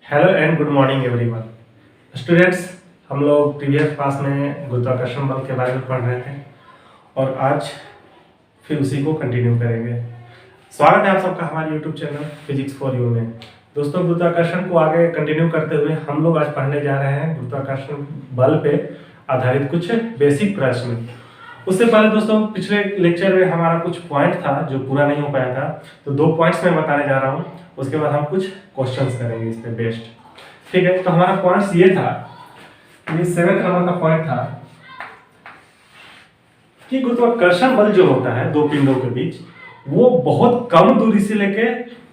Hello and good morning everyone students. हम लोग previous class में गुरुत्वाकर्षण बल के बारे में पढ़ रहे थे और आज फिर उसी को कंटिन्यू करेंगे। स्वागत है आप सबका हमारे YouTube channel physics for you में। दोस्तों, गुरुत्वाकर्षण को आगे कंटिन्यू करते हुए हम लोग आज पढ़ने जा रहे हैं गुरुत्वाकर्षण बल पे आधारित कुछ बेसिक प्रश्न। उससे पहले दोस्तों, पिछले लेक्चर में हमारा कुछ पॉइंट था जो पूरा नहीं हो पाया था, तो 2 पॉइंट्स मैं बताने जा रहा हूँ। उसके बाद हम कुछ क्वेश्चंस करेंगे इस पे बेस्ड। ठीक है, तो हमारा पॉइंट्स ये था, ये 7th नंबर का पॉइंट था कि गुरुत्वाकर्षण बल जो होता है दो पिंडों के बीच, वो बहुत कम दूरी से लेके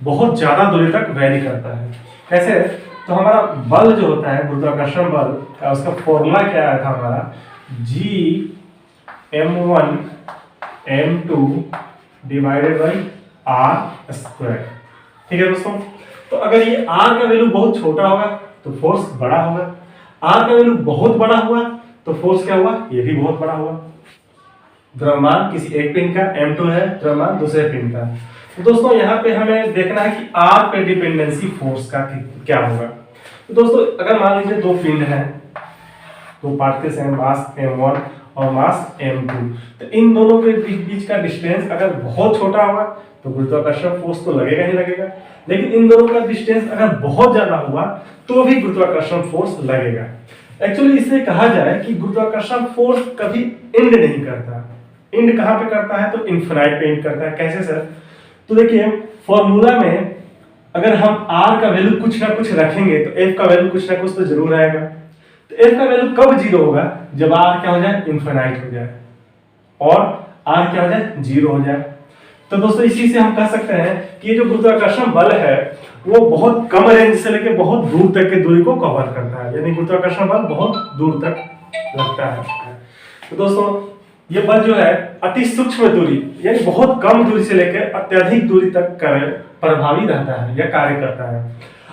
बहुत ज्यादा दूरी तक वैरी करता है। कैसे? तो हमारा बल जो होता है गुरुत्वाकर्षण बल, उसका फॉर्मूला क्या आया था हमारा, G m1 m2 divided by r square. ठीक है दोस्तों, तो अगर ये r का वैल्यू बहुत छोटा होगा तो फोर्स बड़ा होगा, r का वैल्यू बहुत बड़ा हुआ तो फोर्स क्या हुआ, ये भी बहुत बड़ा हुआ। द्रव्यमान किसी एक पिंड का, m2 है द्रव्यमान दूसरे पिंड का। तो दोस्तों यहाँ पे हमें देखना है कि r पे डिपेंडेंसी फोर्स का क्या होगा। तो दोस्तों अगर मान लीजिए दो पिंड हैं, दो पार्टिकल्स हैं, मास m1 और मास m2, तो इन दोनों के बीच का डिस्टेंस अगर बहुत छोटा होगा तो गुरुत्वाकर्षण फोर्स तो लगेगा ही लगेगा, लेकिन इन दोनों का डिस्टेंस अगर बहुत ज्यादा हुआ तो भी गुरुत्वाकर्षण फोर्स लगेगा। एक्चुअली इसे कहा जाए कि गुरुत्वाकर्षण फोर्स कभी एंड नहीं करता। एंड कहाँ पे करता है? तो इन्फिनाइट पे एंड करता है। कैसे सर? तो देखिए फॉर्मूला में अगर हम r का वैल्यू कुछ ना कुछ रखेंगे तो f का वैल्यू कुछ ना कुछ तो जरूर आएगा। तो f का वैल्यू कब जीरो होगा? जब r क्या हो जाए, इन्फिनाइट हो जाए, और r क्या हो जाए, जीरो हो जाए। तो दोस्तों इसी से हम कह सकते हैं कि ये जो गुरुत्वाकर्षण बल है वो बहुत कम रेंज से लेकर बहुत दूर तक की दूरी को कवर करता है, यानी गुरुत्वाकर्षण बल बहुत दूर तक लगता है। तो दोस्तों ये बल जो है अति सूक्ष्म दूरी यानी बहुत कम दूरी से लेकर अत्यधिक दूरी तक प्रभावी रहता है या कार्य करता है।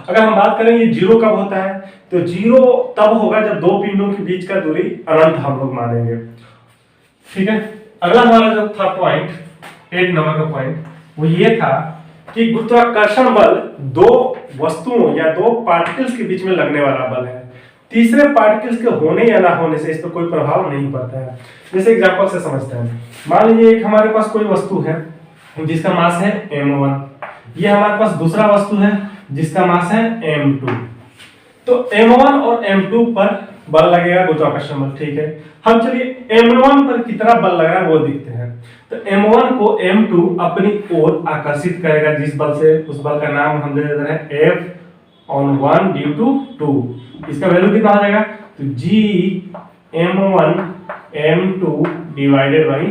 अगर हम बात करें ये जीरो कब होता है, तो जीरो तब होगा जब दो पिंडों के बीच का दूरी अनंत हम लोग मानेंगे। ठीक है, अगला हमारा जो था पॉइंट 8 नंबर का पॉइंट, वो ये था कि गुरुत्वाकर्षण बल दो वस्तुओं या दो पार्टिकल्स के बीच में लगने वाला बल है। तीसरे पार्टिकल्स के होने या ना होने से इस पर कोई प्रभाव नहीं पड़ता है। जैसे एग्जांपल से समझते हैं, मान लीजिए एक हमारे पास कोई वस्तु है जिसका मास है m1, ये हमारे पास दूसरा वस्तु है जिसका मास है m2। तो m1 और m2 पर बल लगेगा गुरुत्वाकर्षण बल। ठीक है, हम चलिए m1 पर कितना बल लग रहा है वो देखते हैं। तो m1 को m2 अपनी ओर आकर्षित करेगा, जिस बल से उस बल का नाम हम दे देते हैं F/1 ड्यू टू 2। इसका वैल्यू कितना हो जाएगा? तो G m1 m2 divided by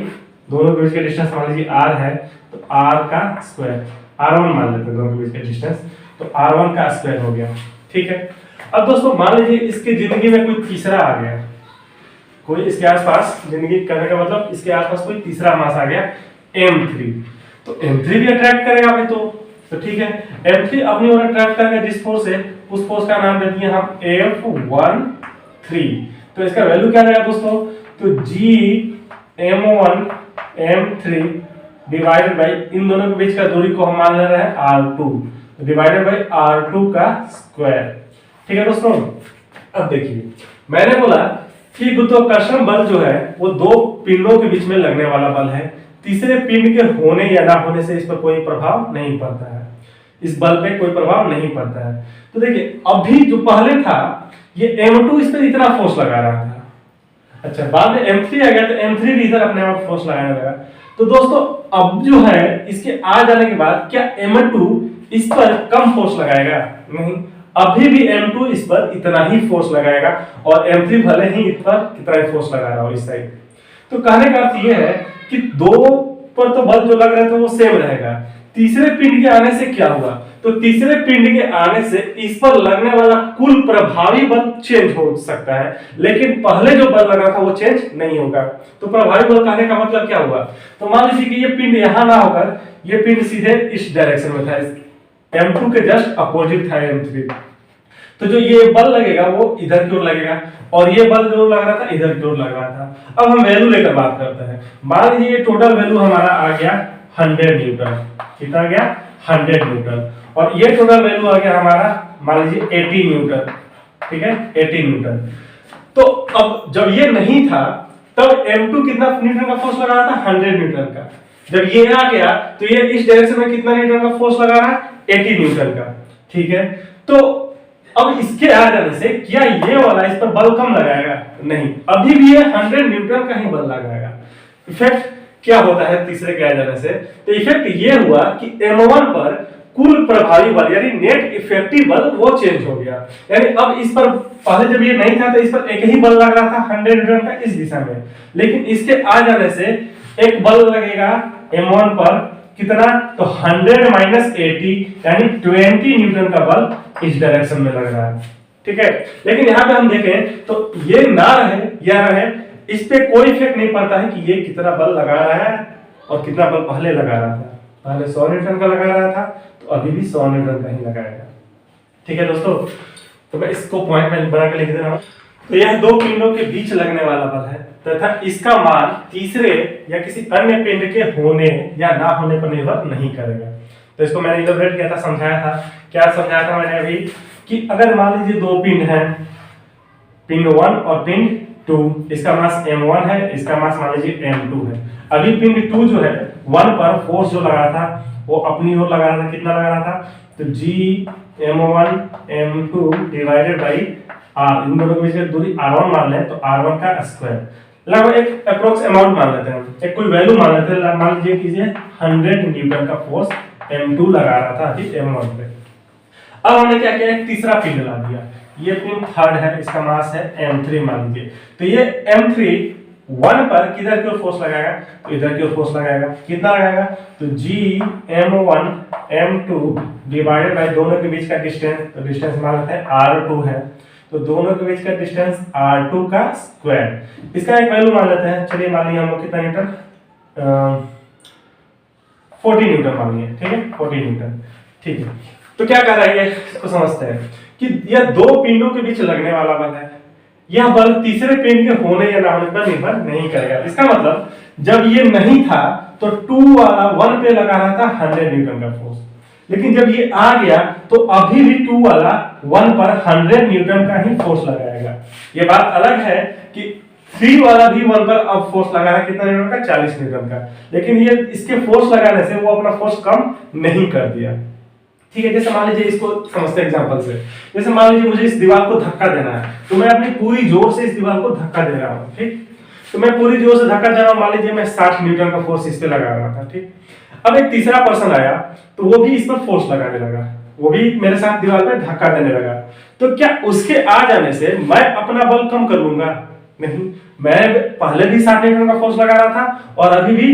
दोनों के बीच का डिस्टेंस मान लीजिए r है तो r का स्क्वायर, r1 मान लेते हैं दोनों के बीच का डिस्टेंस, तो r1 का स्क्वायर हो गया। ठीक है, अब दोस्तों मान लीजिए इसकी जिंदगी में कोई तीसरा आ गया, कोई इसके आसपास जिंदगी करने का मतलब इसके आसपास कोई तीसरा मास आ गया m3, तो m3 भी अट्रैक्ट करेगा भाई। तो ठीक है, m3 अपनी ओर अट्रैक्ट करेगा जिस फोर्स से, उस फोर्स का नाम दे दिए हम F13। तो इसका वैल्यू क्या रहेगा दोस्तों? तो G m1 m3 divided by इन दोनों के बीच का दूरी को हम मान ले रहे हैं r2 डिवाइडेड बाई r2 का स्क्वायर। ठीक है दोस्तों, अब देखिए मैंने बोला कि गुरुत्वाकर्षण बल जो है वो दो पिंडों के बीच में लगने वाला बल है। तीसरे पिंड के होने या ना होने से इस पर कोई प्रभाव नहीं पड़ता है, इस बल पे कोई प्रभाव नहीं पड़ता है। तो देखिए अभी जो पहले था ये m2 इस पर इतना फोर्स लगा रहा था, अच्छा बाद में m3 आ गया तो m3 भी इधर अपने आप फोर्स लगाने लगा। तो दोस्तों अब जो है इसके आ जाने के बाद क्या m2 इस पर कम फोर्स लगाएगा? नहीं, अभी भी m2 इस पर इतना ही फोर्स लगाएगा और m3 भले ही इस पर कितना ही फोर्स लगा रहा हो इस साइड। तो कहने का अर्थ यह है कि दो पर तो बल जो लग रहा था वो सेम रहेगा, तीसरे पिंड के आने से क्या हुआ? तो तीसरे पिंड के आने से इस पर लगने वाला कुल प्रभावी बल चेंज हो सकता है, लेकिन पहले जो बल लगा था वो चेंज नहीं होगा। तो प्रभावी बल कहने का मतलब क्या हुआ? तो मान लीजिए कि ये पिंड यहां ना होकर ये पिंड सीधे इस डायरेक्शन में था, m2 के जस्ट अपोजिट था m3, तो जो ये बल लगेगा वो इधर की ओर लगेगा और ये बल जो लग रहा था इधर की ओर लग रहा था। अब हम वैल्यू लेकर बात करते हैं। मान लीजिए ये टोटल वैल्यू हमारा आ गया 100 न्यूटन, कितना आ गया 100 न्यूटन, और ये टोटल वैल्यू आ गया हमारा मान लीजिए 80 न्यूटन, ठीक है 80 न्यूटन। तो अब जब ये नहीं था तब M2 कितना न्यूटन का फोर्स लगा रहा था, 100 न्यूटन का। जब ये आ गया तो ये इस डायरेक्शन में कितना न्यूटन का फोर्स लगा रहा है, 80 न्यूटन का, ठीक है। तो अब इसके आ जाने से क्या ये वाला इस पर बल कम लगाएगा, नहीं, अभी भी ये 100 न्यूटन का ही बल लगाएगा। इफेक्ट क्या होता है तीसरे के आ जाने से, तो इफेक्ट ये हुआ कि M1 पर कुल प्रभावी बल यानी नेट इफेक्टिव बल वो चेंज हो गया। यानी अब इस पर पहले जब ये नहीं था तो इस पर एक ही बल लग रहा था 100 न्यूटन का इस दिशा में, लेकिन इसके आ जाने से एक बल लगेगा M1 पर कितना, तो 100 माइनस 80 यानी 20 न्यूटन का बल इस डायरेक्शन में लग रहा है, ठीक है। लेकिन यहाँ पे हम देखें तो ये ना रहे या रहे, इस पे कोई इफेक्ट नहीं पड़ता है कि ये कितना बल लगा रहा है और कितना बल पहले लगा रहा था। पहले 100 न्यूटन का लगा रहा था तो अभी भी 100 न्यूटन का ही लगाएगा, ठीक है दोस्तों। तो मैं इसको पॉइंट में बना के लिख दे रहा हूँ। तो यह दो पिंडों के बीच लगने वाला बल है तथा इसका मान तीसरे या किसी अन्य पिंड के होने या ना होने पर निर्भर नहीं करेगा। तो इसको मैंने इलैबोरेट किया था, समझाया था। क्या समझाया था मैंने अभी, कि अगर मान लीजिए दो पिंड हैं, पिंड 1 और पिंड 2, इसका मास M1 है, इसका मास मान लीजिए M2 है। अभी पिंड 2 जो है 1 पर फोर्स जो लगा था वो अपनी ओर लगा रहा था, कितना लगा रहा था, तो G M1 M2 divided by R, इन दोनों के बीच की दूरी R1 मान लें तो R1 का स्क्वायर, लगभग एक अप्रोक्स अमाउंट मान लेते हैं, एक कोई वैल्यू मान लेते हैं। मान लीजिए कीजिए 100 न्यूटन का फोर्स M2 लगा रहा था अभी M1 पे। अब हमने क्या किया, एक तीसरा पिंड ला दिया, ये पिंड थर्ड है, इसका मास है M3 मान लीजिए। तो ये M3 1 पर किधर की ओर फोर्स लगाएगा, तो इधर की ओर फोर्स लगाएगा, कितना लगाएगा, तो G M1 M2 divided by दोनों के बीच का डिस्टेंस, तो डिस्टेंस मान लेते हैं R2 है, तो दोनों के बीच का डिस्टेंस R2 का स्क्वायर। इसका एक वैल्यू मान लेते हैं, चलिए मान लिया हम लोग कितना न्यूटन, 40 न्यूटन मान लिया, ठीक है 40 न्यूटन, ठीक है। तो क्या कर रहा है ये, इसको समझते हैं कि यह दो पिंडों के बीच लगने वाला बल है, यह बल तीसरे पिंड के होने या ना होने पर निर्भर नहीं करेगा। इसका मतलब जब ये नहीं था तो 2 वाला 1 पे लगा रहा था 100 न्यूटन का फोर्स, लेकिन जब ये आ गया तो अभी भी 2 वाला 1 पर 100 न्यूटन का ही फोर्स लगाएगा। ये बात अलग है कि 3 वाला भी 1 पर अब फोर्स लगा रहा है, कितना न्यूटन का, 40 न्यूटन का, लेकिन ये इसके फोर्स लगाने से वो अपना फोर्स कम नहीं कर दिया, ठीक है। जैसे मान लीजिए इसको समझते हैं एग्जांपल से, जैसे मान लीजिए मुझे इस दीवार को धक्का देना है, तो मैं अपनी पूरी जोर से इस दीवार को धक्का दे रहा हूँ, ठीक। तो मैं पूरी जोर से धक्का दे रहा हूँ, मान लीजिए मैं 60 न्यूटन का फोर्स इस पे लगा रहा था, ठीक। अब एक तीसरा पर्सन आया तो वो भी इस पर फोर्स लगाने लगा, वो भी मेरे साथ दीवार पे धक्का देने लगा, तो क्या उसके आ जाने से मैं अपना बल कम कर लूंगा, नहीं। मैं पहले भी 60 न्यूटन का फोर्स लगा रहा था और अभी भी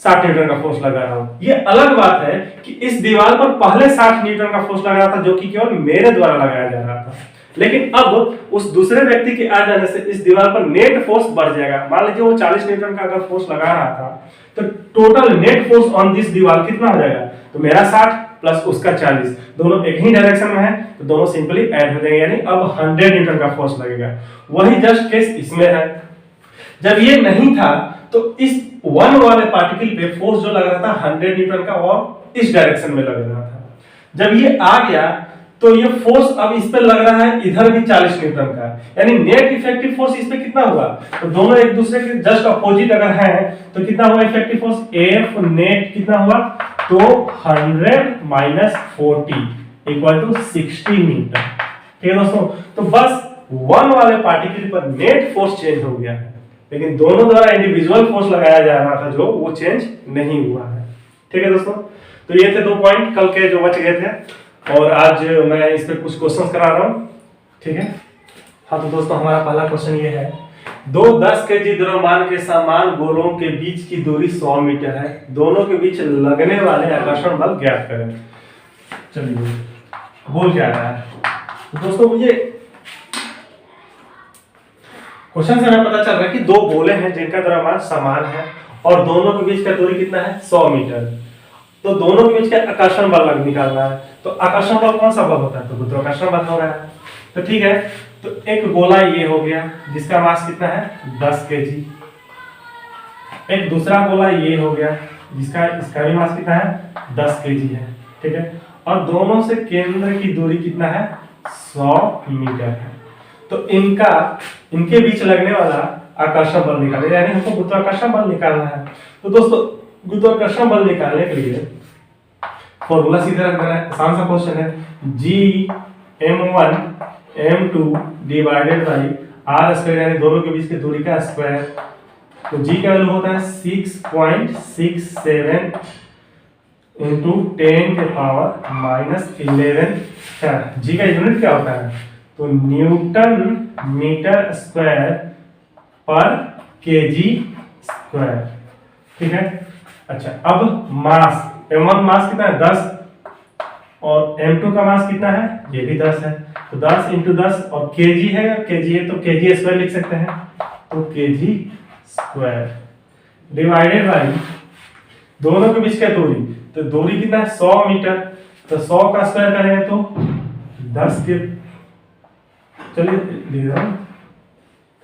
60 न्यूटन का फोर्स लगा रहा हूं। ये अलग बात है कि इस दीवार पर पहले 60 न्यूटन का फोर्स लगा रहा था जो कि केवल मेरे द्वारा लगाया जा रहा था, लेकिन अब उस दूसरे व्यक्ति के आ जाने से इस दीवार पर नेट फोर्स बढ़ जाएगा। मान लीजिए वो 40 न्यूटन का अगर फोर्स लगा रहा था तो total net force on this दीवार कितना हो जाएगा, तो मेरा 60 प्लस उसका 40, दोनों एक ही डायरेक्शन में है तो दोनों सिंपली ऐड हो जाएंगे, यानी अब 100 न्यूटन का फोर्स लगेगा। वही जस्ट केस इसमें है, जब ये नहीं था तो इस 1 वाले पार्टिकल पे फोर्स जो लग रहा था 100 न्यूटन का और इस डायरेक्शन में लग रहा था। जब ये आ गया तो ये फोर्स अब इस पे लग रहा है इधर भी 40 न्यूटन का, यानी नेट इफेक्टिव फोर्स इस पे कितना हुआ, तो दोनों एक दूसरे के जस्ट अपोजिट अगर है तो कितना हुआ इफेक्टिव फोर्स, F नेट कितना हुआ, तो 100 माइनस 40 इक्वल टू 60 न्यूटन, ठीक है दोस्तों। तो बस 1 वाले पार्टिकल पर नेट फोर्स चेंज हो गया है, लेकिन दोनों द्वारा इंडिविजुअल फोर्स लगाया जा रहा था जो वो चेंज नहीं हुआ है, ठीक है दोस्तों। तो ये थे 2 पॉइंट कल के जो बच गए थे, और आज मैं इस पे कुछ क्वेश्चंस करा रहा हूँ, ठीक है। हाँ तो दोस्तों हमारा पहला क्वेश्चन ये है, दो 10 केजी द्रव्यमान के समान गोलों के बीच की दूरी 100 मीटर है, दोनों के बीच लगने वाले आकर्षण बल ज्ञात करें। चलिए बोल क्या रहा है तो दोस्तों, मुझे क्वेश्चन से हमें पता चल रहा है कि 2 गोले हैं जिनका द्रव्यमान समान है और दोनों के बीच का दूरी कितना है, 100 मीटर। तो दोनों के बीच का आकर्षण बल निकालना है, तो आकर्षण बल कौन सा बल होता है, तो गुरुत्वाकर्षण बल हो रहा है। तो ठीक है, तो एक गोला ये हो गया जिसका मास कितना है, 10 केजी। एक दूसरा गोला ये हो गया जिसका इसका भी मास कितना है, 10 केजी है, ठीक है। और दोनों से केंद्र की दूरी कितना है 100 मीटर है। तो इनके बीच लगने वाला आकर्षण बल निकालना, यानी हमको गुरुत्वाकर्षण बल निकालना है। तो दोस्तों गुरुत्वाकर्षण बल निकालने के लिए फॉर्मूला सीधे रख देना है, आसान सा क्वेश्चन है, Gm1 m2 divided by r square, यानी दोनों के बीच की दूरी का स्क्वायर। तो G का वैल्यू होता है 6.67 इंटू 10 के पावर माइनस 11। G का यूनिट क्या होता है, तो न्यूटन मीटर स्क्वायर पर केजी स्क्वायर, ठीक है। अच्छा, अब मास, m1 मास कितना है 10 और m2 का मास कितना है, ये भी 10 है। तो 10 इंटू 10 और kg है, kg है तो kg स्क्वायर लिख सकते हैं, तो kg स्क्वायर डिवाइडेड बाई दोनों के बीच क्या दूरी, तो दूरी कितना है 100 मीटर, तो 100 का स्क्वायर करेंगे तो 10 के, चलिए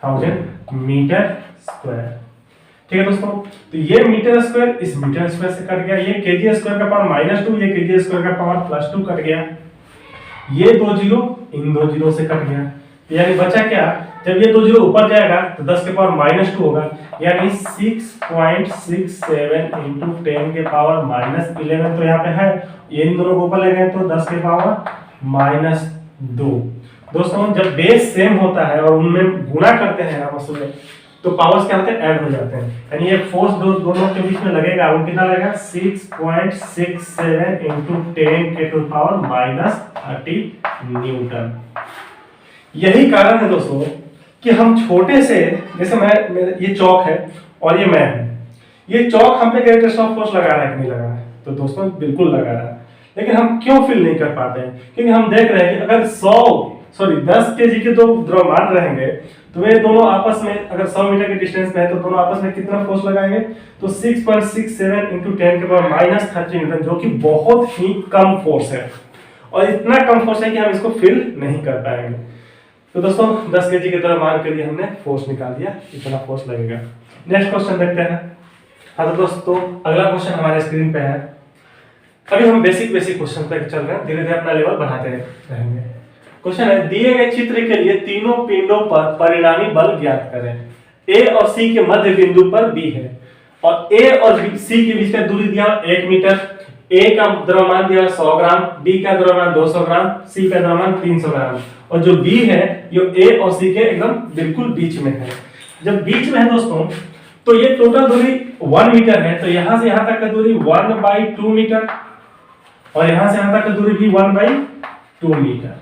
1000 मीटर स्क्वायर, ठीक है दोस्तों। तो ये मीटर स्क्वायर इस मीटर स्क्वायर से कट गया, ये केजी स्क्वायर का पावर -2, ये केजी स्क्वायर का पावर +2 कट गया, ये दो जीरो इन दो जीरो से कट गया, यानी बचा क्या, जब ये दो जीरो ऊपर जाएगा तो 10 के पावर -2 होगा, यानी 6.67 इंटू 10 के पावर -11, तो यहाँ पे है, ये इन दोनों को ऊपर ले गए तो 10 के पावर -2। दोस्तों जब बेस सेम होता है और उनमें गुणा करते हैं आपस में, तो पावर्स क्या होते हैं, ऐड हो जाते हैं, यानी ये फोर्स दोनों के बीच में लगेगा, वो कितना लगेगा 6.67 इंटू 10 के टू पावर -30 न्यूटन। यही कारण है दोस्तों कि हम छोटे से, जैसे ये चौक है और ये मैं हूं, ये चौक हम पे ग्रेविटेशनल ऑफ फोर्स लगा रहा है कि नहीं लगा रहा है, तो दोस्तों बिल्कुल लगा रहा है, लेकिन हम क्यों फील नहीं कर पाते हैं, क्योंकि हम देख रहे हैं कि अगर 10 केजी के दो द्रव्यमान रहेंगे तो वे दोनों आपस में, अगर 100 मीटर के डिस्टेंस में है तो दोनों आपस में कितना फोर्स लगाएंगे, तो 6.67 इंटू 10 के पावर -30 न्यूटन, जो कि बहुत ही कम फोर्स है, और इतना कम फोर्स है कि हम इसको फील नहीं कर पाएंगे। तो दोस्तों 10 केजी के द्रव्यमान के लिए हमने फोर्स निकाल दिया, इतना फोर्स लगेगा। नेक्स्ट क्वेश्चन देखते हैं। हाँ तो दोस्तों अगला क्वेश्चन हमारे स्क्रीन पे है। अभी हम बेसिक क्वेश्चन तक चल रहे हैं, धीरे धीरे अपना लेवल बढ़ाते रहेंगे। क्वेश्चन है, दिए गए चित्र के लिए तीनों पिंडों पर परिणामी बल ज्ञात करें। ए और सी के मध्य बिंदु पर बी है, और ए और सी के बीच का दूरी दिया 1 मीटर, ए का द्रव्यमान दिया 100 ग्राम, बी का द्रव्यमान 200 ग्राम, सी का द्रव्यमान 300 ग्राम, और जो बी है ये ए और सी के एकदम बिल्कुल बीच में है। जब बीच में है दोस्तों, तो ये टोटल दूरी 1 मीटर है, तो यहां से यहां तक का दूरी 1/2 मीटर, और यहां से यहां तक का दूरी भी 1/2 मीटर।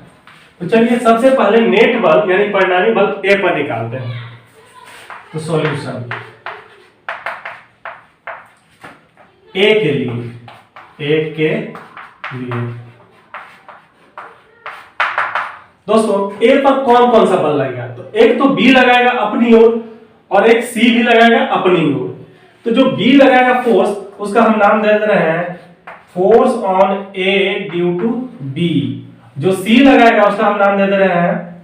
तो चलिए सबसे पहले नेट बल यानी परिणामी बल ए पर निकालते हैं। तो सॉल्यूशन ए के लिए दोस्तों ए पर कौन कौन सा बल लगेगा, तो एक तो बी लगाएगा अपनी ओर और एक सी भी लगाएगा अपनी ओर। तो जो बी लगाएगा फोर्स, उसका हम नाम दे रहे हैं force on A due to B. जो सी लगाएगा उसका हम नाम दे रहे हैं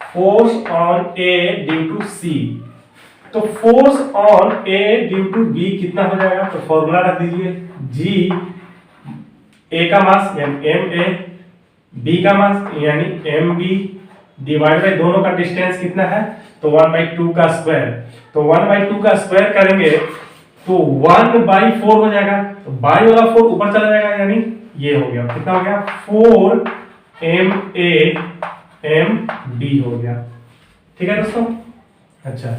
force on A due to C. तो force on A due to B कितना हो जाएगा, तो फॉर्मूला रख दीजिए, जी ए का मास यानी एम ए, बी का मास यानी एम बी, डिवाइड बाई दोनों का डिस्टेंस कितना है, तो 1/2 का स्क्वायर। तो 1/2 का स्क्वायर करेंगे तो 1/4 हो जाएगा, तो बाई वाला 4 ऊपर चला जाएगा, यानी ये हो गया, कितना हो गया 4 एम ए एम बी हो गया। ठीक है दोस्तों। अच्छा,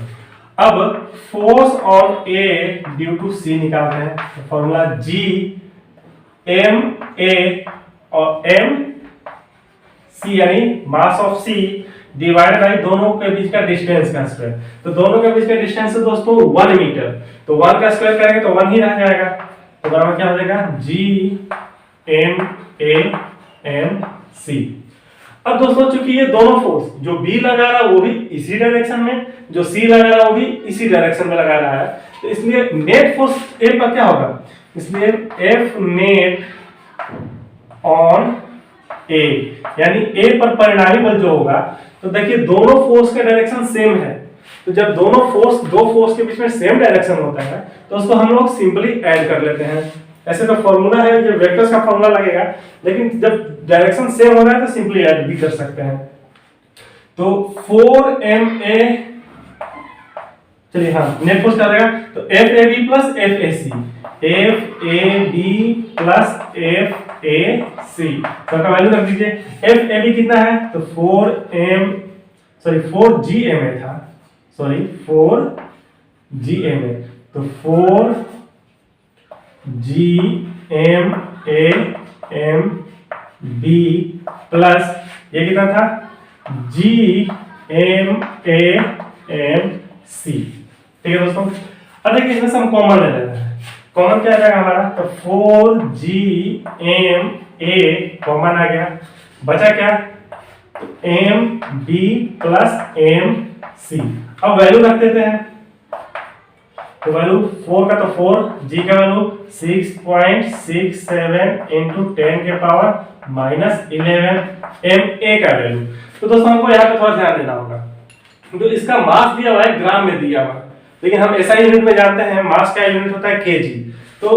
अब force on A due to C निकालते हैं। फॉर्मूला जी एम ए और एम सी यानी mass of C divide by दोनों के बीच का डिस्टेंस का स्क्वायर। तो दोनों के बीच का डिस्टेंस है दोस्तों 1 मीटर, तो 1 का स्क्वायर करेंगे तो 1 ही रह जाएगा, तो बराबर क्या हो जाएगा G M A M C. अब दोस्तों चूंकि ये दोनों फोर्स, जो बी लगा रहा है वो भी इसी डायरेक्शन में, जो सी लगा रहा है वो भी इसी डायरेक्शन में लगा रहा है, तो इसलिए नेट फोर्स ए पर क्या होगा, इसलिए एफ नेट ऑन ए यानी ए पर परिणामी बल जो होगा, तो देखिए दोनों फोर्स का डायरेक्शन सेम है, तो जब दोनों फोर्स, दो फोर्स के बीच में सेम डायरेक्शन होता है तो उसको हम लोग सिंपली ऐड कर लेते हैं। ऐसे तो फॉर्मूला है, ये वेक्टर्स का फॉर्मूला लगेगा, लेकिन जब डायरेक्शन सेम हो रहा है तो सिंपली ऐड भी कर सकते हैं। तो 4ma, चलिए हाँ नेट फोर्स क्या रहेगा, तो FAB plus FAC, FAB plus FAC का वैल्यू रख दीजिए। FAB कितना है, तो 4GMA था, सॉरी 4GMA, तो 4GMAMB प्लस ये कितना था, GMAMC। ठीक है दोस्तों, अब देखिए इसमें से हम कॉमन ले लेते हैं। कॉमन क्या आ जाएगा हमारा, तो 4GMA कॉमन आ गया, बचा क्या, तो MB प्लस MC। अब वैल्यू रख देते हैं, तो वैल्यू 4 का तो 4, G का वैल्यू 6.67 इंटू 10 के पावर -11, MA का वैल्यू। तो दोस्तों हमको यहाँ पे थोड़ा ध्यान देना होगा, तो इसका मास दिया हुआ है ग्राम में दिया हुआ है, लेकिन हम ऐसा यूनिट में जानते हैं मास का यूनिट होता है केजी। तो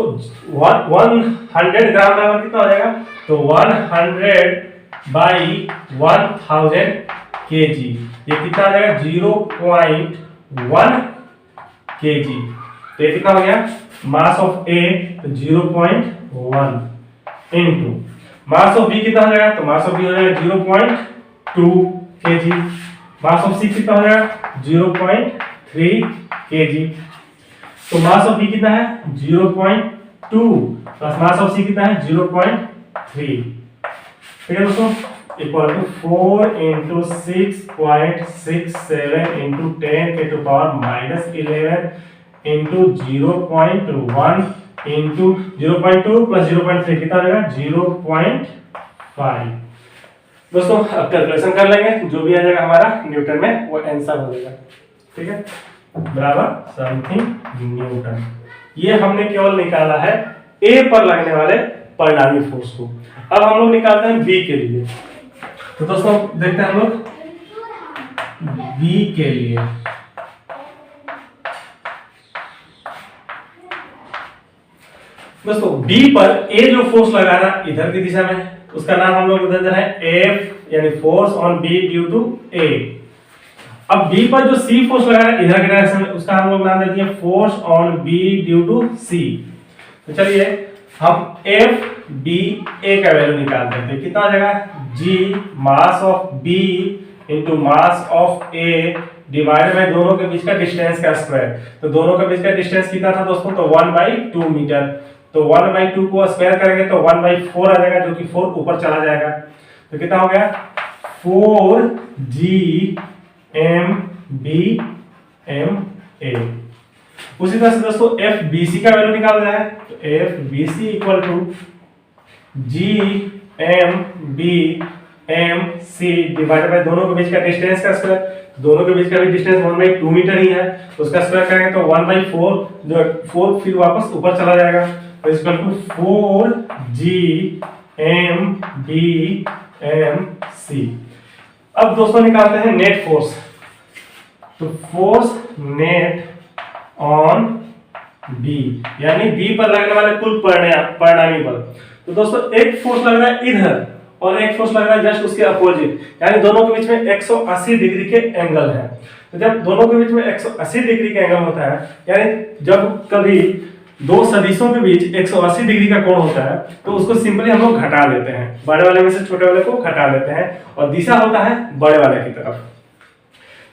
100 ग्राम बराबर कितना हो जाएगा, तो 100/1000 केजी, ये कितना आ जाएगा 0.1 केजी। तो ये कितना हो गया, मास ऑफ A तो 0.1 इनटू मास ऑफ B कितना हो जाएगा, तो मास ऑफ B हो जाएगा 0.2 केजी, मास ऑफ C कितना हो जाएगा 0.3 केजी। तो मास ऑफ B कितना है 0.2 प्लस मास ऑफ C कितना है 0.3। ठीक है दोस्तों, इक्वल टू 4 इंटू 6.67 इंटू 10 के to power -11 into 0.1 into 0.2 plus 0.3 कितना आ जाएगा 0.5। दोस्तों अब कैलकुलेशन कर लेंगे, जो भी आ जाएगा हमारा न्यूटन में वो आंसर हो जाएगा। ठीक है, बराबर समथिंग न्यूटन। ये हमने केवल निकाला है A पर लगने वाले परिणामी फोर्स को। अब हम लोग निकालते हैं B के लिए। तो दोस्तों देखते हैं हम लोग B के लिए। दोस्तों B पर A जो फोर्स लगा रहा है इधर की दिशा में, उसका नाम हम लोग दे रहे हैं F, यानी force on B due to A। अब B पर जो C फोर्स लगा रहा है इधर की डायरेक्शन में, उसका हम लोग नाम दे दिए force on B due to C। तो चलिए हम FBA का वैल्यू निकालते हैं, कितना आ जाएगा, G mass of B into mass of A divided by दोनों के बीच का डिस्टेंस का स्क्वायर। तो दोनों के बीच का डिस्टेंस कितना था दोस्तों, तो 1/2 मीटर। तो 1/2 को स्क्वायर करेंगे तो 1/4 आ जाएगा, जो कि 4 ऊपर चला जाएगा। तो कितना हो गया 4GMBMA। उसी तरह से दोस्तों FBC का वैल्यू निकाल रहा है, तो FBC equal to GMBMC divided by दोनों के बीच का डिस्टेंस का स्क्वायर। दोनों के बीच का भी डिस्टेंस 1/2 मीटर ही है, तो उसका स्क्वायर करेंगे तो 1/4, जो 4 फिर वापस ऊपर चला जाएगा। तो इक्वल टू 4GMBMC। अब दोस्तों निकालते हैं नेट फोर्स। तो फोर्स नेट ऑन B, यानी B पर लगने वाले कुल परिणामी बल। तो दोस्तों एक फोर्स लग रहा है इधर और एक फोर्स लग रहा है जस्ट उसके अपोजिट, यानी दोनों के बीच में 180 डिग्री के एंगल है। तो जब दोनों के बीच में 180 डिग्री का एंगल होता है, यानी जब कभी दो सदिशों के बीच 180 डिग्री का कोण होता है, तो उसको सिंपली हम लोग घटा लेते हैं, बड़े वाले में से छोटे वाले को घटा लेते हैं और दिशा होता है बड़े वाले की तरफ।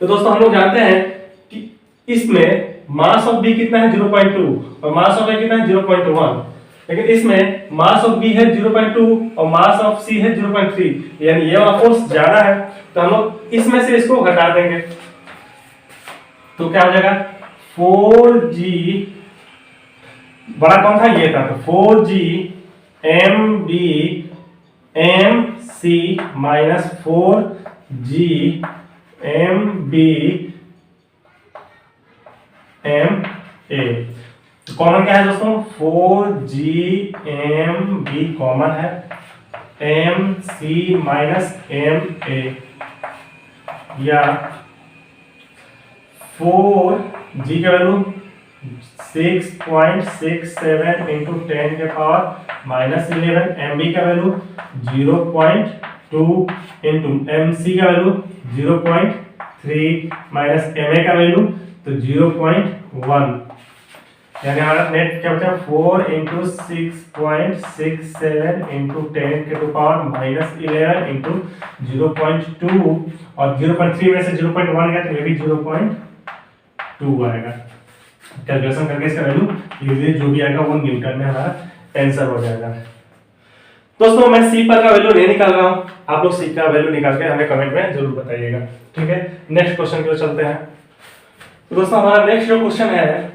तो दोस्तों हम लोग जानते हैं कि इसमें मास ऑफ B कितना है 0.2 और मास ऑफ A कितना है 0.1, लेकिन इसमें मास ऑफ B है 0.2 और मास ऑफ C है 0.3, यानी ये वाला फोर्स ज्यादा है। तो हम लोग इसमें से इसको घटा देंगे, तो क्या हो जाएगा 4G, बड़ा कौन था ये था, तो 4GMBMC माइनस 4GMBMA। तो कॉमन क्या है दोस्तों, 4GMB कॉमन है, MC माइनस MA, या 4G का वैल्यू 6.67 इंटू 10 के पावर माइनस 11, एम बी का वैल्यू 0.2 इंटू एम सी का वैल्यू 0.3 माइनस एम ए का वैल्यू तो 0.1, यानी हमारा नेट क्या बचा 4 इंटू 6.67 इंटू 10 के टू पावर माइनस 11 इंटू 0.2 और 0.3 में से 0.1 गया तो ये भी 0.2 आएगा। कैलकुलेशन करके इसका वैल्यू इजीली जो भी आएगा वो न्यूटन में हमारा आंसर हो जाएगा। दोस्तों मैं सी पर का वैल्यू नहीं निकाल रहा हूँ, आप लोग सी का वैल्यू निकाल के हमें कमेंट में जरूर बताइएगा। ठीक है, नेक्स्ट क्वेश्चन की ओर चलते हैं। तो दोस्तों हमारा नेक्स्ट जो क्वेश्चन है,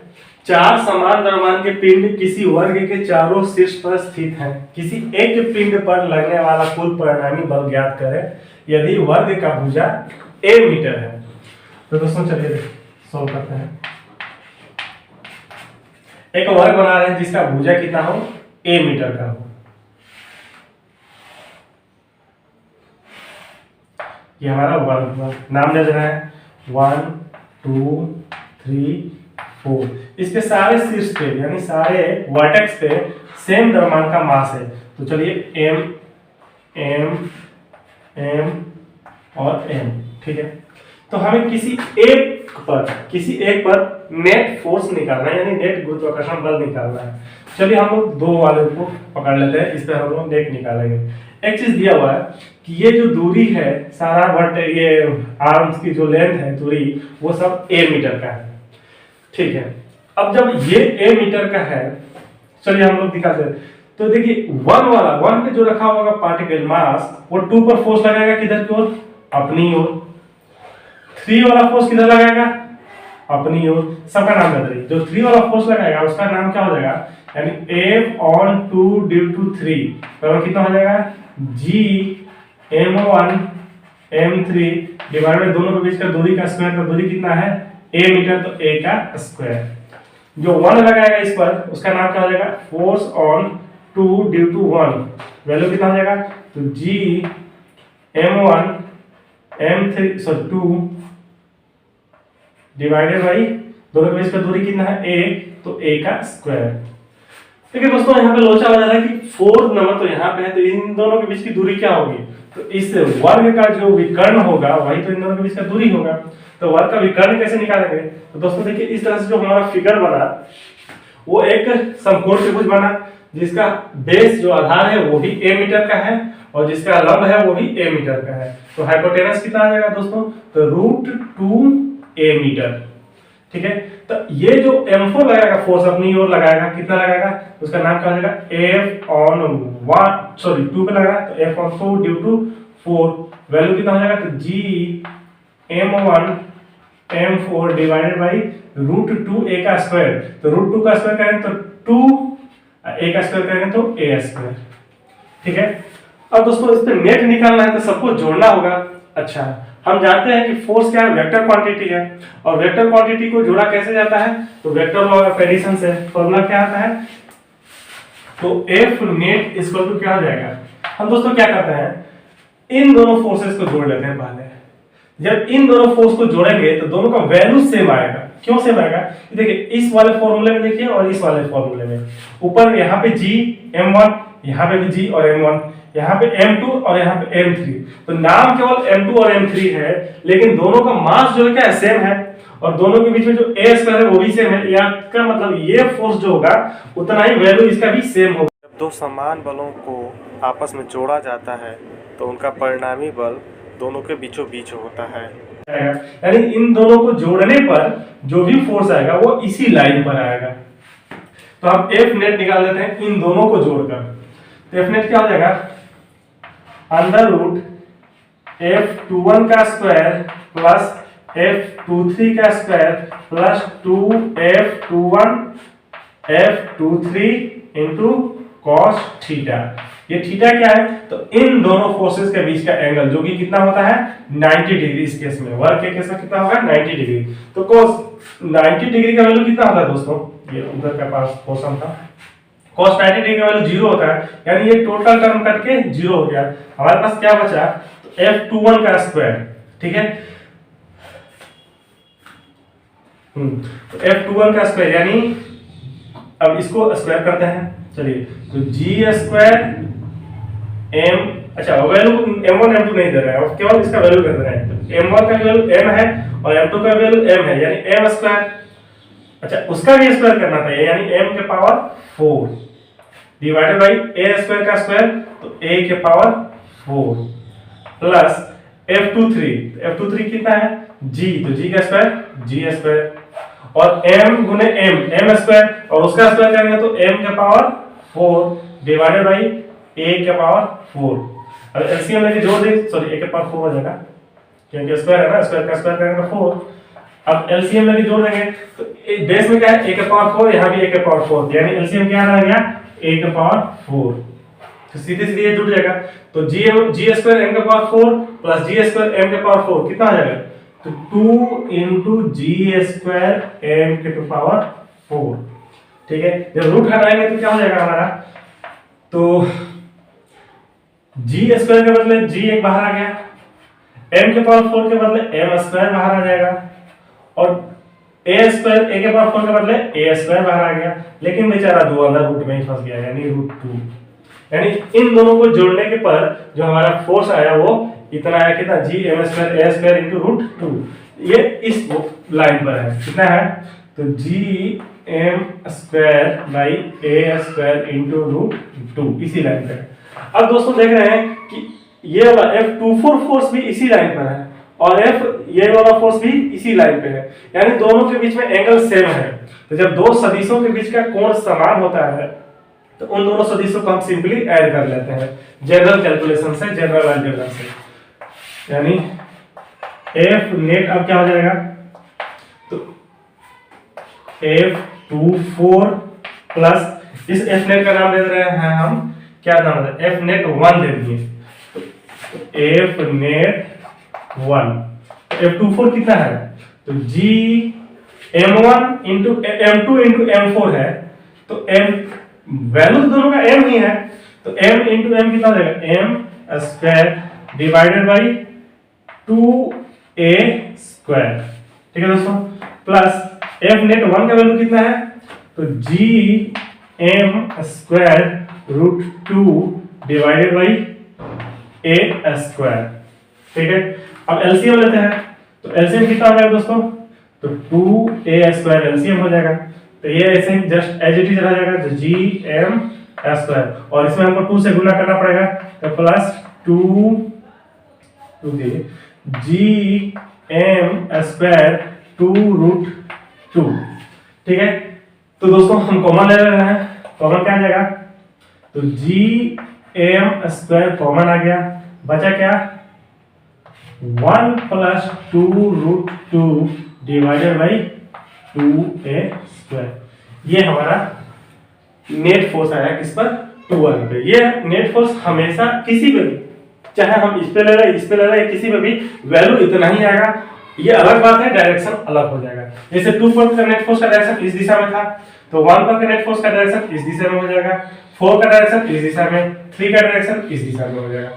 चार समान द्रव्यमान के पिंड किसी वर्ग के चारों शीर्ष पर स्थित हैं, किसी एक पिंड पर लगने वाला कुल परिणामी बल ज्ञात करें यदि वर्ग का भुजा a मीटर है। तो दोस्तों चलिए सॉल्व करते हैं। एक वर्ग बना रहे हैं जिसका भुजा कितना हो, a मीटर का हो। ये हमारा वर्ग नाम दे रहे हैं 1 2 3 4। इसके सारे शीर्ष पे यानी सारे वर्टेक्स पे सेम द्रव्यमान का मास है। तो चलिए m m m और m, ठीक है। तो हमें किसी एक पर नेट फोर्स निकालना है, यानी नेट गुरुत्वाकर्षण बल निकालना है। चलिए हम लोग दो वाले को पकड़ लेते हैं, इस पर हम लोग नेट निकालेंगे। एक चीज दिया हुआ है कि ये जो दूरी है सारा ये आर्म्स की जो लेंथ है दूरी वो सब a मीटर का है, ठीक है। अब जब ये a मीटर का है, चलिए हम लोग दिखाते हैं। तो देखिए 1 पे जो रखा होगा पार्टिकल मास वो 2 पर फोर्स लगाएगा किधर की ओर, अपनी ओर। 3 वाला फोर्स किधर लगाएगा, अपनी ओर। सबका नाम बता दीजिए। जो 3 वाला फोर्स लगाएगा उसका नाम क्या हो जाएगा, यानी F/2 ड्यू टू 3 बराबर कितना हो जाएगा, G m1 m3 divide by दोनों के बीच का दूरी का स्क्वायर। का दूरी कितना है a मीटर, तो a का स्क्वायर। जो 1 लगाएगा इस पर उसका नाम क्या हो जाएगा, force on 2 due to 1 value कितना हो जाएगा, तो G m1 m3 sorry 2 divided by दोनों के बीच का दूरी कितना है a, तो a का स्क्वायर। ठीक है दोस्तों, यहाँ पे लोचा हो जाता है कि 4 नंबर तो यहाँ पे है, तो इन दोनों के बीच की दूरी क्या होगी, तो इस वर्ग का जो विकर्ण होगा वही तो इन दोनों के बीच का दूरी होगा। तो वर्ग का विकर्ण कैसे निकालेंगे, तो दोस्तों देखिए इस तरह से जो हमारा फिगर बना वो एक समकोण त्रिभुज बना जिसका बेस जो आधार है वो भी a मीटर का है और जिसका लंब है वो भी a मीटर का है। तो हाइपोटेनस कितना आ जाएगा दोस्तों, तो √2a मीटर, ठीक है। तो ये जो m4 लगाएगा फोर्स अपनी ओर लगाएगा, कितना लगाएगा, उसका नाम क्या हो जाएगा, F/2 पे लगाएगा तो F/4 ड्यू टू 4 वैल्यू कितना हो जाएगा, तो G m1 m4 divided by √2a का स्क्वायर। तो √2 का स्क्वायर करेंगे तो 2, a का स्क्वायर करेंगे तो a स्क्वायर, ठीक है। अब दोस्तों इस पे नेट निकालना है तो सबको जोड़ना होगा। अच्छा, हम जानते हैं कि फोर्स क्या है, वेक्टर क्वांटिटी है, और वेक्टर क्वांटिटी को जोड़ा कैसे जाता है, तो वेक्टर लॉ ऑफ एडिशन से। फॉर्मूला क्या आता है, तो F नेट इक्वल टू क्या हो जाएगा। हम दोस्तों क्या करते हैं, इन दोनों फोर्सेस को जोड़ लेते हैं पहले। जब इन दोनों फोर्स को जोड़ेंगे तो दोनों का वैल्यू सेम आएगा। क्यों सेम आएगा, देखिए इस वाले फॉर्मूले में देखिए और इस वाले फॉर्मूले में ऊपर यहाँ पे G m1, यहाँ पे भी G और m1, यहाँ पे m2 और यहाँ पे m3। तो नाम केवल m2 और m3 है लेकिन दोनों का मास जो है क्या है, सेम है, और दोनों के बीच में जो a स्क्वायर है वो भी सेम है। इसका मतलब ये फोर्स जो होगा उतना ही वैल्यू इसका भी सेम होगा। जब दो समान बलों को आपस में जोड़ा जाता है तो उनका परिणामी बल दोनों के बीचों बीच होता है। यानी इन दोनों को जोड़ने पर जो भी फोर्स आएगा वो इसी लाइन पर आएगा। तो हम F नेट निकाल लेते हैं इन दोनों को जोड़कर। तो F नेट क्या हो जाएगा, √ F21 का स्क्वायर प्लस F23 का square plus 2F21 F23 into cos theta. ये थीटा क्या है, तो इन दोनों फोर्सेस के बीच का एंगल जो कि कितना होता है 90 डिग्री। इस केस में वर्ग के केस में कितना होगा 90 डिग्री। तो cos 90 डिग्री का वैल्यू कितना होता है दोस्तों, ये उधर के पास क्वेश्चन था, cos 90 डिग्री का वैल्यू 0 होता है, यानी ये टोटल टर्म करके 0 हो गया। हमारे पास क्या बचा, तो F21 का स्क्वायर, ठीक है। तो F21 का स्क्वायर, यानी अब इसको स्क्वायर करते हैं, चलिए। तो जी स्क्वायर एम, अच्छा वैल्यू m1 m2 नहीं दे रहा है, केवल इसका वैल्यू दे रहा है। तो m1 का वैल्यू m है और m2 का वैल्यू m है, यानी m स्क्वायर। अच्छा उसका भी स्क्वायर करना था, यानी m के power 4 divided by a square का स्क्वायर, तो a के पावर 4 प्लस F23 कितना है g, तो g का स्क्वायर g स्क्वायर, और m गुने m स्क्वायर, और उसका स्क्वायर करेंगे तो m के पावर 4 डिवाइडेड बाई a के पावर 4। अब एलसीएम लेके जोड़ दे, सॉरी a के पावर 4 हो जाएगा क्योंकि स्क्वायर है ना, स्क्वायर का स्क्वायर करेंगे तो 4। अब एलसीएम लेके जोड़ देंगे तो बेस में क्या है a के पावर 4, यहाँ भी a के पावर 4, यानी एलसीएम क्या आ गया a के पावर 4, तो सीधे सीधे ये जुड़ जाएगा। तो g स्क्वायर m के power 4 plus g square m के पावर 4 कितना आ जाएगा, तो 2 इंटू जी स्क्वायर m के पावर 4, ठीक है। जब रूट हटाएंगे तो क्या हो जाएगा हमारा, तो जी स्क्वायर के बदले जी एक बाहर आ गया, m के पावर 4 के बदले m स्क्वायर बाहर आ जाएगा, और a स्क्वायर a के पावर 4 के बदले a स्क्वायर बाहर आ गया, लेकिन बेचारा दो अंदर रूट में ही फंस गया, यानी √2। यानी इन दोनों को जोड़ने के पर जो हमारा फोर्स आया वो इतना है, कितना जी m square a square into √2, ये इस लाइन पर है, कितना है, तो जी m square by a square into √2 इसी लाइन पर है। अब दोस्तों देख रहे हैं कि ये वाला F24 फोर्स भी इसी लाइन पर है और ये वाला फोर्स भी इसी लाइन पे है, यानी दोनों के बीच में एंगल सेम है। तो जब दो सदिशों के बीच का कोण समान होता है तो उन दोनों सदिशों को हम सिंपली ऐड कर लेते हैं जनरल कैलकुलेशन से, जनरल अलजेब्रा से, यानी F नेट अब क्या हो जाएगा, तो F24 प्लस इस F नेट का नाम दे रहे हैं हम, क्या नाम है, F नेट 1 दे दिए, तो F नेट 1, F24 कितना है, तो G M1 into M2 into M4 है, तो M वैल्यू तो दोनों का M ही है, तो M इंटू M कितना हो जाएगा, M square divided by 2A square, ठीक है दोस्तों, प्लस F नेट 1 का वैल्यू कितना है, तो G M square √2 divided by A square, ठीक है। अब एलसीएम लेते हैं, तो एलसीएम कितना हो जाएगा दोस्तों, तो 2A स्क्वायर एलसीएम हो जाएगा, तो ये ऐसे ही जस्ट एज इट इज रह जाएगा, तो जी एम स्क्वायर, और इसमें हमको 2 से गुना करना पड़ेगा, तो प्लस 2 जी एम स्क्वायर 2√2, ठीक है। तो दोस्तों हम कॉमन ले रहे हैं, कॉमन क्या आ जाएगा, तो जी एम स्क्वायर कॉमन आ गया, बचा क्या 1 plus 2√2 divided by 2A square, ये हमारा नेट फोर्स आया किस पर, 2 पे। ये नेट फोर्स हमेशा किसी पे भी, चाहे हम इस पे ले रहे, इस पे ले रहे, किसी पे भी वैल्यू इतना ही आएगा। ये अलग बात है, डायरेक्शन अलग हो जाएगा। जैसे 2 पर का नेट फोर्स का डायरेक्शन इस दिशा में था, तो 1 पर का नेट फोर्स का डायरेक्शन इस दिशा में हो जाएगा, 4 का डायरेक्शन इस दिशा में, 3 का डायरेक्शन इस दिशा में हो जाएगा,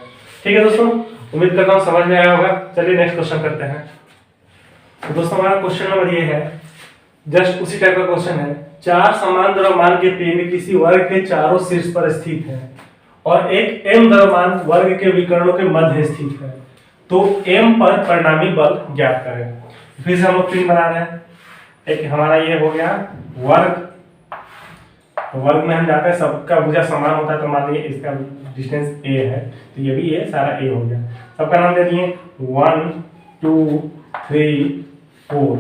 ठीक है दोस्तों। उम्मीद करता हूँ समझ में आया होगा। चलिए नेक्स्ट क्वेश्चन करते हैं। तो दोस्तों हमारा क्वेश्चन नंबर ये है, जस्ट उसी टाइप का क्वेश्चन है। 4 समान द्रव्यमान के पिंड किसी वर्ग के चारों शीर्ष पर स्थित है और एक m द्रव्यमान वर्ग के विकर्णों के मध्य स्थित है, तो m पर परिणामी बल ज्ञात करें। फिर से हम लोग पिंड बना रहे हैं। एक हमारा ये हो गया वर्ग, तो वर्ग में हम जाते हैं सबका भुजा समान होता है, तो मान लीजिए इसका डिस्टेंस a है, तो ये भी ये सारा a हो गया। सबका नाम दे दिए 1 2 3 4,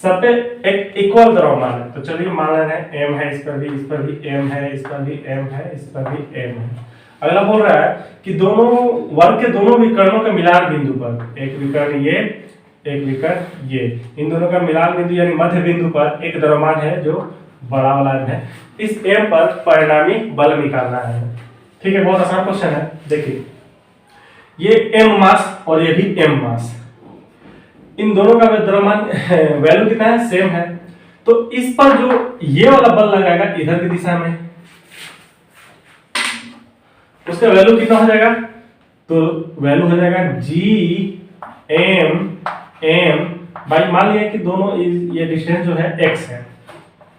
सब पे एक इक्वल द्रव्यमान है, तो चलिए मान रहे हैं m है, इस पर भी m है, इस पर भी m है, इस पर भी m है। अगला बोल रहा है कि दोनों वर्ग के दोनों विकर्णों के मिलान बिंदु पर, एक विकर्ण ये, एक विकर्ण ये, इन दोनों का मिलान बिंदु यानी मध्य बिंदु पर एक द्रव्यमान है जो बड़ा वाला है, इस m पर परिणामी बल निकालना है। ठीक है, बहुत आसान क्वेश्चन है। देखिए ये m मास और ये भी m मास, इन दोनों का द्रव्यमान वैल्यू कितना है, सेम है, तो इस पर जो ये वाला बल लगाएगा इधर की दिशा में, उसका वैल्यू कितना हो जाएगा, तो वैल्यू हो जाएगा G M M भाई मान लिया कि दोनों ये डिस्टेंस जो है x है,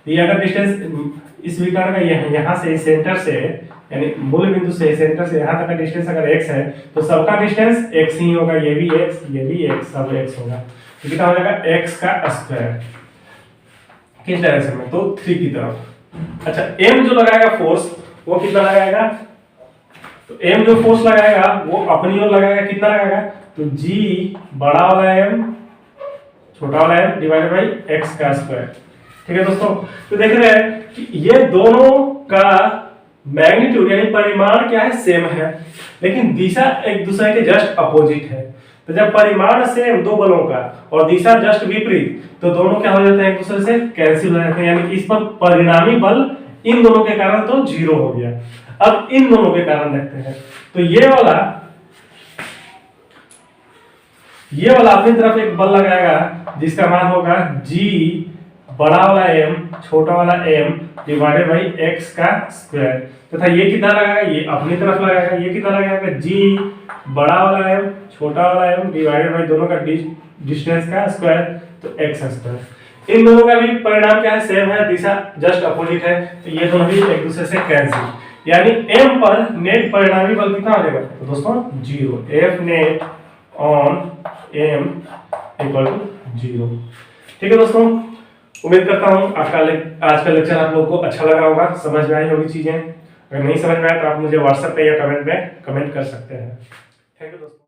तो ये अगर डिस्टेंस इस विकर्ण का यहाँ से सेंटर से यानी मूल बिंदु से सेंटर से यहाँ तक का डिस्टेंस अगर x है तो सबका डिस्टेंस x ही होगा, ये भी x सब x होगा। तो कितना हो जाएगा x का स्क्वायर, किस डायरेक्शन में, तो 3 की तरफ। अच्छा m जो लगाएगा फोर्स वो कितना लगाएगा, तो m जो फोर्स लगाएगा वो अपनी ओर लगाएगा, कितना लगाएगा, तो g बड़ा वाला m छोटा वाला m डिवाइडेड बाई x का स्क्वायर। ठीक है दोस्तों, तो देख रहे हैं कि ये दोनों का मैग्नीट्यूड यानी परिमाण क्या है, सेम है, लेकिन दिशा एक दूसरे के जस्ट अपोजिट है। तो जब परिमाण सेम दो बलों का और दिशा जस्ट विपरीत, तो दोनों क्या हो जाते हैं, एक दूसरे से कैंसिल हो जाते हैं, यानी कि इस पर परिणामी बल इन दोनों के कारण तो 0 हो गया। अब इन दोनों के कारण देखते हैं, तो ये वाला अपनी तरफ एक बल लगाएगा जिसका मान होगा G बड़ा वाला m छोटा वाला m डिवाइडेड बाई x का स्क्वायर, तथा ये कितना लगाएगा, ये अपनी तरफ लगाएगा, ये कितना लगाएगा, g बड़ा वाला m छोटा वाला m डिवाइडेड बाई दोनों का डिस्टेंस का स्क्वायर, तो x स्क्वायर। इन दोनों का भी परिणाम क्या है, सेम है, दिशा जस्ट अपोजिट है, तो ये दोनों भी एक दूसरे से कैंसिल, यानी m पर नेट परिणामी बल कितना हो जाएगा, तो दोस्तों 0, F net on m equal to 0। ठीक है दोस्तों, उम्मीद करता हूँ आपका आज का लेक्चर आप लोगों को अच्छा लगा होगा, समझ में आई होगी चीजें। अगर नहीं समझ में आए तो आप मुझे व्हाट्सएप पे या कमेंट में कमेंट कर सकते हैं। थैंक यू दोस्तों।